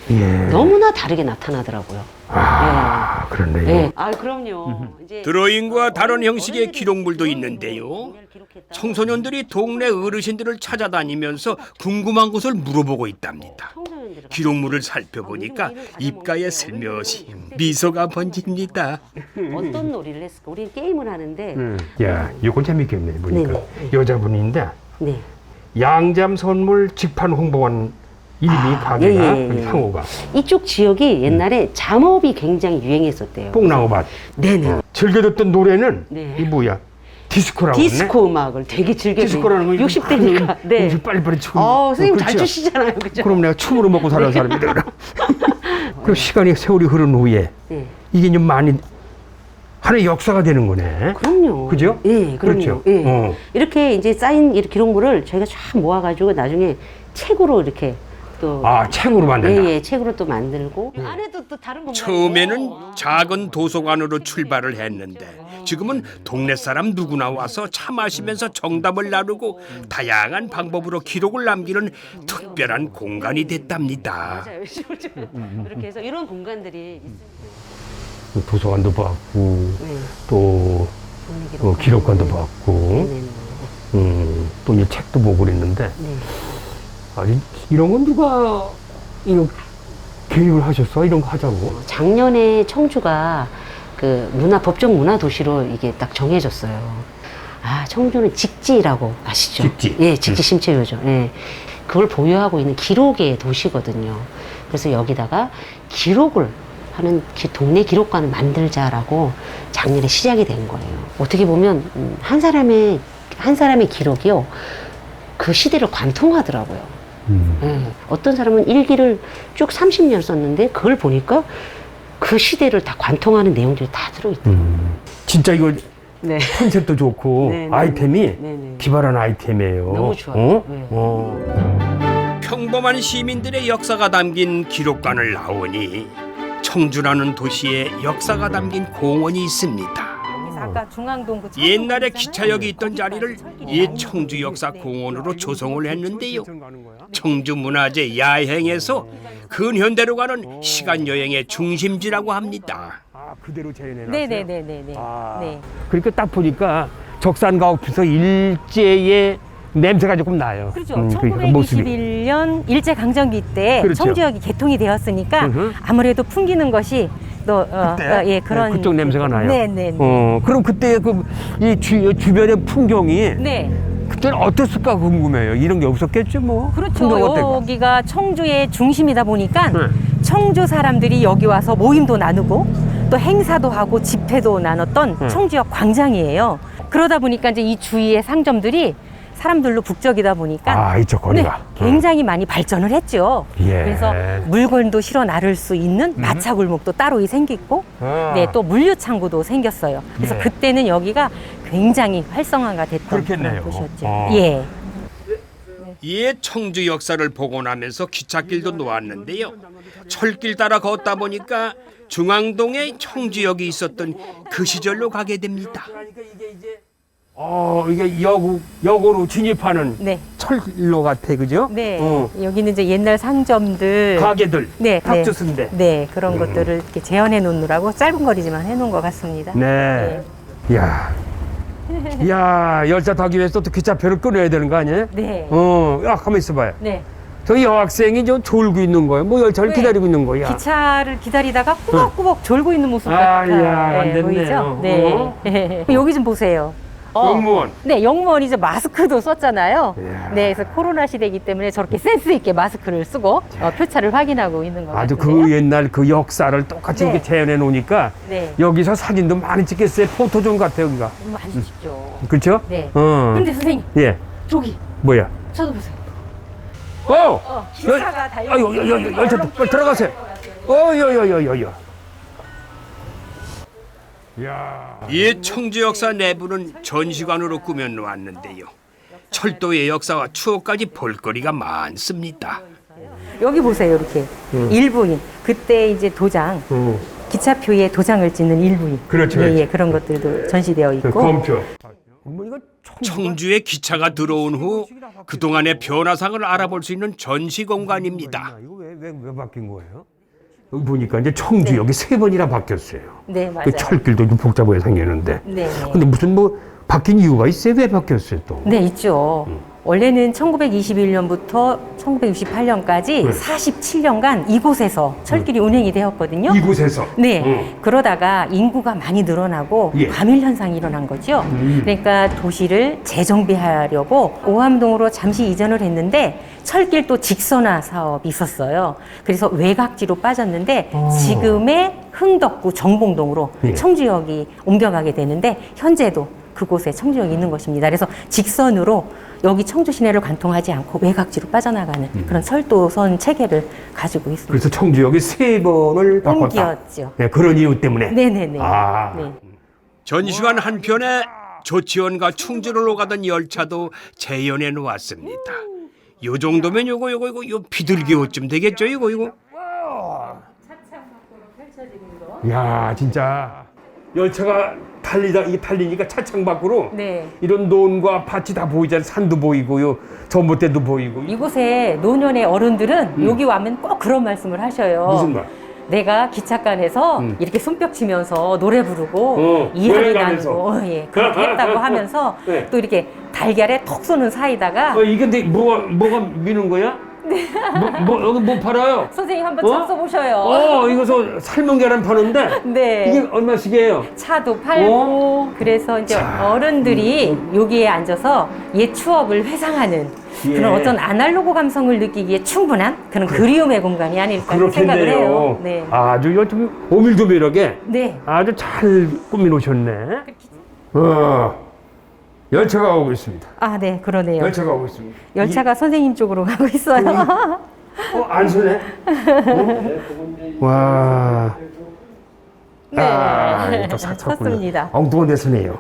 너무나 다르게 나타나더라고요. 그렇네요. 예. 그럼요. 이제 드로잉과 다른 형식의 기록물도 있는데요. 청소년들이 동네 어르신들을 찾아다니면서 궁금한 것을 물어보고 있답니다. 기록물을 살펴보니까 입가에 슬며시 미소가 번집니다. 어떤 놀이를 했을까? 우리는 게임을 하는데 야, 이건 재밌겠네 보니까. 네네. 여자분인데 네. 양잠 선물 직판 홍보원 이름이 가게가 상호가 이쪽 지역이 옛날에 잠업이 굉장히 유행했었대요. 뽕나무밭. 네네. 즐겨 듣던 노래는 네. 이 뭐야? 디스코라고 디스코 음악을 되게 즐겨. 디스코라는 거 60대니까. 네. 빨리빨리 춤. 선생님 잘 그렇죠? 추시잖아요, 그죠? 그럼 내가 춤으로 먹고 사는 사람이다. 그 시간이 세월이 흐른 후에 네. 이게 좀 많이 하나의 역사가 되는 거네. 그럼요. 그죠? 예, 그럼요. 그렇죠. 예. 이렇게 이제 쌓인 이 기록물을 저희가 쫙 모아가지고 나중에 책으로 이렇게 또. 책으로 만든다. 예, 책으로 또 만들고. 안에도 또 다른 공간이 처음에는 작은 도서관으로 출발을 했는데 지금은 동네 사람 누구나 와서 차 마시면서 정답을 나누고 다양한 방법으로 기록을 남기는 특별한 공간이 됐답니다. 맞아요. 이렇게 해서 이런 공간들이 있습니다. 도서관도 봤고 네. 또 기록관도 봤고 또 이 책도 보고 그랬는데 이런 건 누가 이런 계획을 하셨어? 이런 거 하자고? 작년에 청주가 그 법정 문화 도시로 이게 딱 정해졌어요. 청주는 직지라고 아시죠? 직지. 예, 직지 심체유죠. 예. 그걸 보유하고 있는 기록의 도시거든요. 그래서 여기다가 기록을 하는 동네 기록관을 만들자라고 작년에 시작이 된 거예요. 어떻게 보면 한 사람의 기록이요. 그 시대를 관통하더라고요. 어떤 사람은 일기를 쭉 30년 썼는데 그걸 보니까 그 시대를 다 관통하는 내용들이 다 들어있더라고요. 진짜 이거 네. 컨셉도 좋고 네, 네. 아이템이 네. 기발한 아이템이에요. 너무 좋아요. 네. 평범한 시민들의 역사가 담긴 기록관을 나오니 청주라는 도시에 역사가 담긴 공원이 있습니다. 아까 중앙동 그 옛날에 기차역이 있던 자리를 옛 청주 역사 공원으로 조성을 했는데요. 청주 문화재 야행에서 근현대로 가는 시간 여행의 중심지라고 합니다. 그대로 재현해놨어요? 네네네네. 네. 그러니까 딱 보니까 적산가옥에서 일제의 냄새가 조금 나요. 그렇죠. 그러니까 모습이. 1921년 일제강점기 때 그렇죠. 청주역이 개통이 되었으니까 아무래도 풍기는 것이 또 그런 그쪽 냄새가 나요. 네네. 그럼 그때 이 주변의 풍경이 네. 그때는 어땠을까 궁금해요. 이런 게 없었겠죠, 뭐. 그렇죠. 풍경 어때가? 여기가 청주의 중심이다 보니까 네. 청주 사람들이 여기 와서 모임도 나누고 또 행사도 하고 집회도 나눴던 청주역 광장이에요. 그러다 보니까 이제 이 주위의 상점들이 사람들로 북적이다 보니까 이쪽 거리가. 굉장히 많이 발전을 했죠. 예. 그래서 물건도 실어 나를 수 있는 마차 골목도 따로 생기고 또 물류 창고도 생겼어요. 그래서 예. 그때는 여기가 굉장히 활성화가 됐던 그렇겠네요. 그런 곳이었죠. 어. 예. 옛 청주 역사를 복원하면서 기찻길도 놓았는데요. 철길 따라 걷다 보니까 중앙동에 청주역이 있었던 그 시절로 가게 됩니다. 이게 역으로 진입하는 네. 철로 같아, 그죠? 네. 어. 여기는 이제 옛날 상점들. 가게들, 네. 탁주스인데. 네. 그런 것들을 이렇게 재현해 놓느라고 짧은 거리지만 해 놓은 것 같습니다. 네. 이야. 이야, 열차 타기 위해서 또 기차표를 끊어야 되는 거 아니에요? 네. 야, 가만 있어봐요. 네. 저 여학생이 저 졸고 있는 거예요. 뭐 열차를 네. 기다리고 있는 거야. 기차를 기다리다가 꾸벅꾸벅 졸고 있는 모습 같아요. 야, 안 됐네요. 보이죠? 네. 여기 좀 보세요. 영무원. 네, 영무원이 이제 마스크도 썼잖아요. 이야. 네, 그래서 코로나 시대이기 때문에 저렇게 센스 있게 마스크를 쓰고 표차를 확인하고 있는 것 아주 같은데요. 그 옛날 그 역사를 똑같이 네. 이렇게 재현해 놓으니까 네, 여기서 사진도 많이 찍겠어요. 포토존 같아요, 여기가. 많이 주시죠. 그렇죠? 네. 어. 근데 선생님, 예. 저기 뭐야? 쳐다보세요. 기차가 기차가 달려. 열차 빨리 들어가세요. 이 청주 역사 내부는 전시관으로 꾸며 놓았는데요. 철도의 역사와 추억까지 볼거리가 많습니다. 여기 보세요, 이렇게 일부인. 그때 이제 도장, 기차표에 도장을 찍는 일부인. 그렇죠, 예, 그렇죠. 예, 그런 것들도 전시되어 있고. 검표. 청주에 기차가 들어온 후 그동안의 변화상을 알아볼 수 있는 전시 공간입니다. 이거 왜 바뀐 거예요? 여기 보니까 이제 청주 여기 3번이나 바뀌었어요. 네, 맞아요. 그 철길도 좀 복잡하게 생겼는데. 네. 근데 무슨 뭐 바뀐 이유가 있어요? 왜 바뀌었어요 또? 네, 있죠. 원래는 1921년부터 1968년까지 47년간 이곳에서 철길이 운행이 되었거든요. 이곳에서. 네. 그러다가 인구가 많이 늘어나고 예. 과밀 현상이 일어난 거죠. 그러니까 도시를 재정비하려고 오암동으로 잠시 이전을 했는데 철길 또 직선화 사업이 있었어요. 그래서 외곽지로 빠졌는데 지금의 흥덕구 정봉동으로 예. 청주역이 옮겨가게 되는데 현재도 그곳에 청주역이 있는 것입니다. 그래서 직선으로 여기 청주 시내를 관통하지 않고 외곽지로 빠져나가는 그런 철도선 체계를 가지고 있습니다. 그래서 청주역이 3번을 바꿨다. 옮겼죠. 네, 그런 이유 때문에. 네네네. 아. 네. 전시관 한편에 조치원과 충주를 오가던 열차도 재현해 놓았습니다. 요 정도면 요거 비둘기호쯤 되겠죠, 이거. 야, 진짜 열차가 달리니까 차창 밖으로 네. 이런 논과 밭이 다 보이잖아요. 산도 보이고요. 전봇대도 보이고. 이곳에 노년의 어른들은 여기 와면 꼭 그런 말씀을 하셔요. 무슨 말? 내가 기찻간에서 이렇게 손뼉 치면서 노래 부르고 이야기 여행 가면서. 나누고 그렇게 했다고 하면서 네. 또 이렇게 달걀에 톡 쏘는 사이다가 이게 근데 뭐가 미는 거야? 여기 뭐 팔아요? 선생님 한번 잡숴 보셔요. 이거 삶은 계란 파는데 네. 이게 얼마씩이에요? 차도 팔고 그래서 이제 어른들이 여기에 앉아서 옛 추억을 회상하는 예. 그런 어떤 아날로그 감성을 느끼기에 충분한 그런 그리움의 공간이 아닐까 생각을 해요. 네. 아주 좀 오밀조밀하게 네. 아주 잘 꾸며놓으셨네. 열차가 오고 있습니다. 아, 네, 그러네요. 열차가 오고 있습니다. 열차가 선생님 쪽으로 가고 있어요. 안 서네? 와. 네. 또 섰습니다. 엉뚱한 데 서네요.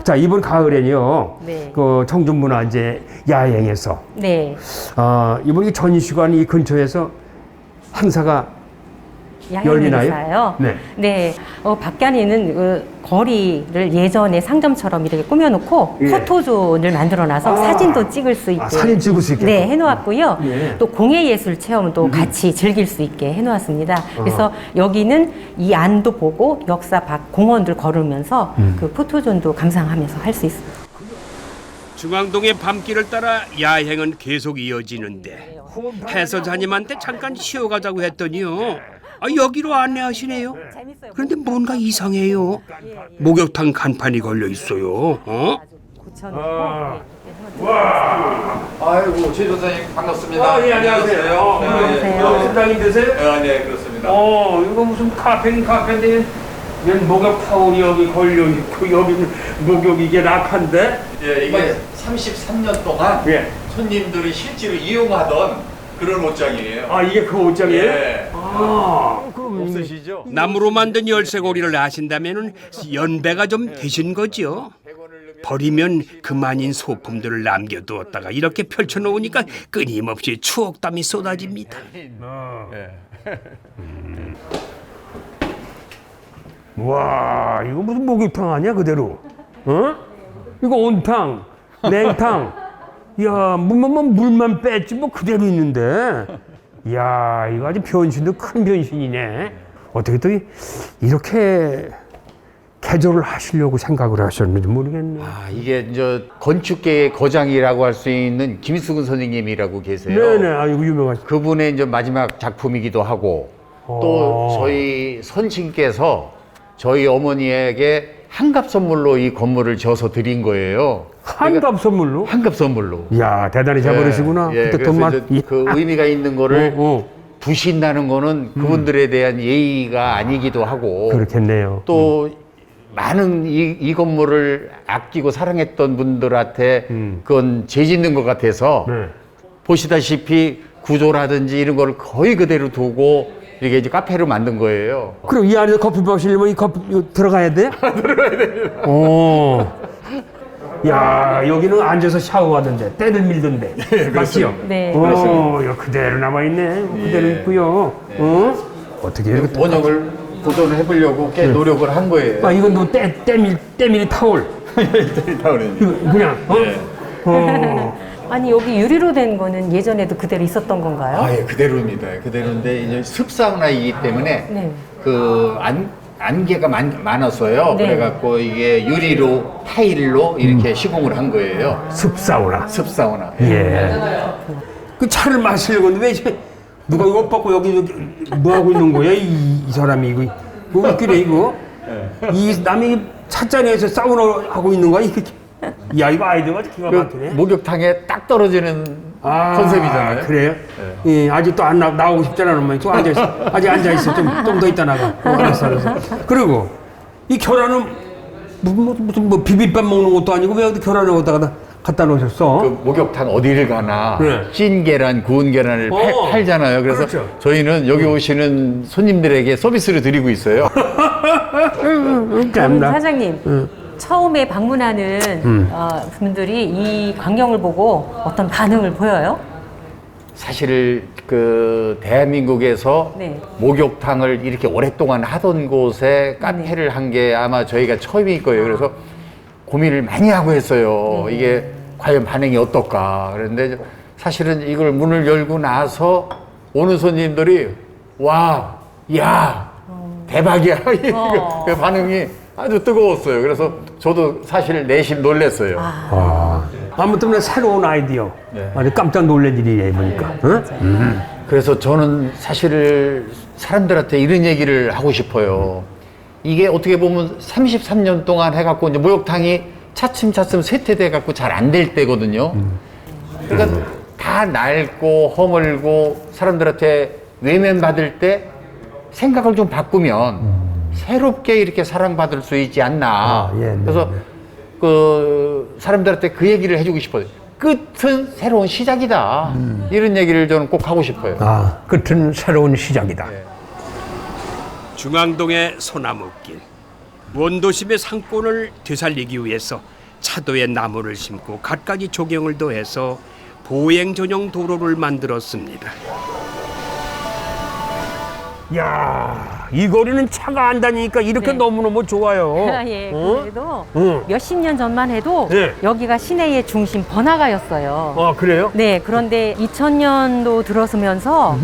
자, 이번 가을에는요. 네. 그 청주문화재 야행에서 네. 이번 이 전시관 이 근처에서 행사가 열리나요? 야영행사요. 네. 네. 밖에는 그 거리를 예전에 상점처럼 이렇게 꾸며놓고 예. 포토존을 만들어놔서 사진도 찍을 수 있게. 사진 찍을 수 있게. 네, 해놓았고요. 예. 또 공예예술 체험도 같이 즐길 수 있게 해놓았습니다. 그래서 여기는 이 안도 보고 역사 밖 공원들 걸으면서 그 포토존도 감상하면서 할 수 있습니다. 중앙동의 밤길을 따라 야행은 계속 이어지는데 해설자님한테 잠깐 쉬어가자고 했더니요. 여기로 안내하시네요. 그런데 뭔가 이상해요. 목욕탕 간판이 걸려 있어요. 아이고, 최 조사님 반갑습니다. 예, 안녕하세요. 안녕하세요. 식당이 되세요? 네, 그렇습니다. 이거 무슨 카페인데 웬 목욕타운이 여기 걸려 있고 여기는 목욕 이게 낙한데? 예, 이게 33년 동안 예. 손님들이 실제로 이용하던 그런 옷장이에요. 이게 그 옷장이에요? 예. 그럼 없으시죠? 나무로 만든 열쇠고리를 아신다면은 연배가 좀 되신 거죠. 버리면 그만인 소품들을 남겨두었다가 이렇게 펼쳐놓으니까 끊임없이 추억담이 쏟아집니다. 와, 이거 무슨 목욕탕 아니야 그대로? 어? 이거 온탕, 냉탕. 야, 물만 뺐지 뭐 그대로 있는데. 야, 이거 아주 변신도 큰 변신이네. 어떻게 또 이렇게 개조를 하시려고 생각을 하셨는지 모르겠네. 아, 이게 이제 건축계의 거장이라고 할 수 있는 김수근 선생님이라고 계세요. 네네, 아이고 유명하시. 그분의 이제 마지막 작품이기도 하고 또 저희 선친께서 저희 어머니에게 한갑 선물로 이 건물을 지어서 드린 거예요. 한갑 선물로? 한갑 선물로. 이야, 대단히 잘버리시구나. 예, 그때 그래서 돈만. 이제 그 의미가 있는 거를 두신다는 거는 그분들에 대한 예의가 아니기도 하고 그렇겠네요. 또 많은 이 건물을 아끼고 사랑했던 분들한테 그건 죄짓는 것 같아서 네. 보시다시피 구조라든지 이런 거를 거의 그대로 두고 이게 이제 카페로 만든 거예요. 그럼 이 안에서 커피 마시려면 이 커피 이거 들어가야 돼? 들어가야 됩니다. 오. 야, 여기는 앉아서 샤워하던데, 때를 밀던데. 맞지요? 네. 오, 이거 그대로 남아있네. 그대로 있고요. 어? 어떻게 이렇게. 원형을 보존을 해보려고 꽤 노력을 한 거예요. 아, 이건 뭐 때밀이 타올. 이거 그냥, 어? 어. 아니 여기 유리로 된 거는 예전에도 그대로 있었던 건가요? 아, 예, 그대로입니다. 그대로인데 이제 습사운하이기 때문에 네. 그 안개가 많았어요. 네. 그래갖고 이게 유리로 타일로 이렇게 시공을 한 거예요. 습사우나. 습사우나. 예. 그 차를 마시려고 했는데 왜 이제 누가 이거 옷 벗고 여기 뭐 하고 있는 거야? 이 사람이 이거 웃기네 이거. 이 남이 찻잔에서 사우나 하고 있는 거야? 야, 이거 아이디어가 기가 막히네. 목욕탕에 딱 떨어지는 컨셉이잖아요. 그래요? 예, 아직도 안 나오고 싶잖아, 놈만. 좀 앉아있어. 아직 앉아있어. 좀 더 있다 나가. 알았어. 그리고 이 계란은 무슨 비빔밥 먹는 것도 아니고 왜 어디 계란을 어디다가 갖다 놓으셨어? 그 목욕탕 어디를 가나 네. 찐 계란, 구운 계란을 팔잖아요. 그래서 그렇죠. 저희는 여기 오시는 손님들에게 서비스를 드리고 있어요. 그럼 사장님 처음에 방문하는 분들이 이 광경을 보고 어떤 반응을 보여요? 사실 그 대한민국에서 네. 목욕탕을 이렇게 오랫동안 하던 곳에 카페를 한 게 아마 저희가 처음일 거예요. 그래서 고민을 많이 하고 했어요. 이게 과연 반응이 어떨까. 그런데 사실은 이걸 문을 열고 나서 오는 손님들이 와, 야, 대박이야. 그 반응이 아주 뜨거웠어요. 그래서 저도 사실 내심 놀랐어요. 아무튼 새로운 아이디어. 네. 아주 깜짝 놀란 일이에요, 보니까. 응? 그래서 저는 사실 사람들한테 이런 얘기를 하고 싶어요. 이게 어떻게 보면 33년 동안 해갖고 이제 목욕탕이 차츰차츰 쇠퇴돼갖고 잘 안 될 때거든요. 그러니까 다 낡고 허물고 사람들한테 외면받을 때 생각을 좀 바꾸면 새롭게 이렇게 사랑받을 수 있지 않나. 그래서 그 사람들한테 그 얘기를 해주고 싶어요. 끝은 새로운 시작이다. 이런 얘기를 저는 꼭 하고 싶어요. 끝은 새로운 시작이다. 중앙동의 소나무길. 원도심의 상권을 되살리기 위해서 차도에 나무를 심고 갖가지 조경을 더해서 보행 전용 도로를 만들었습니다. 야, 이 거리는 차가 안 다니니까 이렇게 너무너무 좋아요. 예, 그래도 응. 몇십 년 전만 해도 네. 여기가 시내의 중심 번화가였어요. 그래요? 네, 그런데 2000년도 들어서면서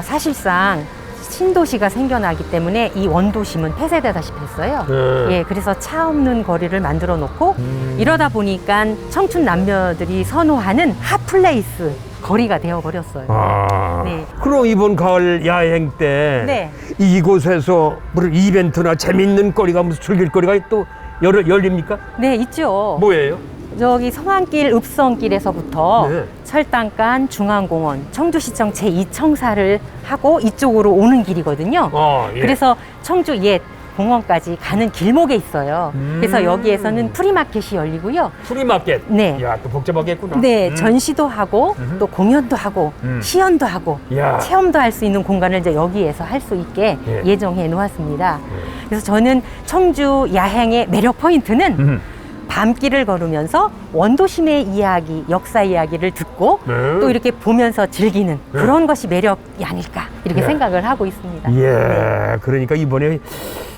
사실상 신도시가 생겨나기 때문에 이 원도심은 폐쇄되다시피 했어요. 예, 그래서 차 없는 거리를 만들어 놓고 이러다 보니까 청춘 남녀들이 선호하는 핫플레이스 거리가 되어버렸어요. 네. 그럼 이번 가을 야행 때 네. 이곳에서 무슨 이벤트나 재밌는 거리가 무슨 즐길 거리가 또 열립니까? 네, 있죠. 뭐예요? 저기 성안길 읍성길에서부터 네. 철당간 중앙공원 청주시청 제2청사를 하고 이쪽으로 오는 길이거든요. 예. 그래서 청주 옛 공원까지 가는 길목에 있어요. 그래서 여기에서는 프리마켓이 열리고요. 프리마켓? 네. 야, 또 복잡하겠구나. 네, 전시도 하고 또 공연도 하고 시연도 하고 야. 체험도 할 수 있는 공간을 이제 여기에서 할 수 있게 예정해 놓았습니다. 그래서 저는 청주 야행의 매력 포인트는 밤길을 걸으면서 원도심의 이야기, 역사 이야기를 듣고 네. 또 이렇게 보면서 즐기는 그런 것이 매력이 아닐까 이렇게 생각을 하고 있습니다. 예, 그러니까 이번에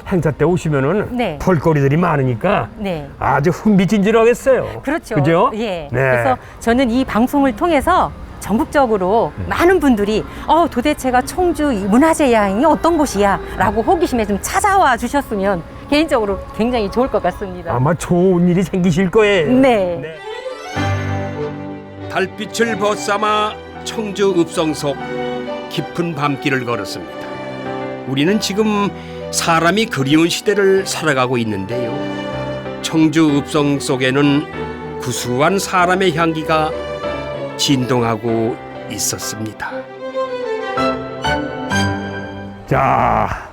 행사 때 오시면은 네. 볼거리들이 많으니까 네. 아주 흥미진진하겠어요. 그렇죠. 그죠? 예. 네. 그래서 저는 이 방송을 통해서 전국적으로 많은 분들이 도대체가 청주 이 문화재 여행이 어떤 곳이야 라고 호기심에 좀 찾아와 주셨으면 개인적으로 굉장히 좋을 것 같습니다. 아마 좋은 일이 생기실 거예요. 네. 달빛을 벗삼아 청주 읍성 속 깊은 밤길을 걸었습니다. 우리는 지금 사람이 그리운 시대를 살아가고 있는데요. 청주 읍성 속에는 구수한 사람의 향기가 진동하고 있었습니다. 자,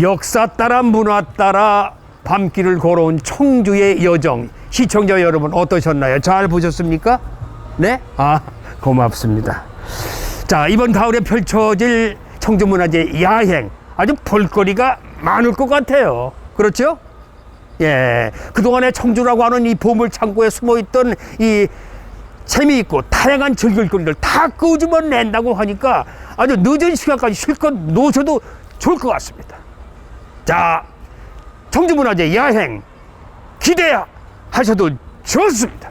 역사 따라 문화 따라 밤길을 걸어온 청주의 여정, 시청자 여러분 어떠셨나요? 잘 보셨습니까? 네? 아, 고맙습니다. 자, 이번 가을에 펼쳐질 청주문화재 야행, 아주 볼거리가 많을 것 같아요. 그렇죠? 예, 그동안에 청주라고 하는 이 보물창고에 숨어있던 이 재미있고 다양한 즐길거리를 다 끄집어낸다고 하니까 아주 늦은 시간까지 실컷 노셔도 좋을 것 같습니다. 자, 청주문화재 야행 기대하셔도 좋습니다.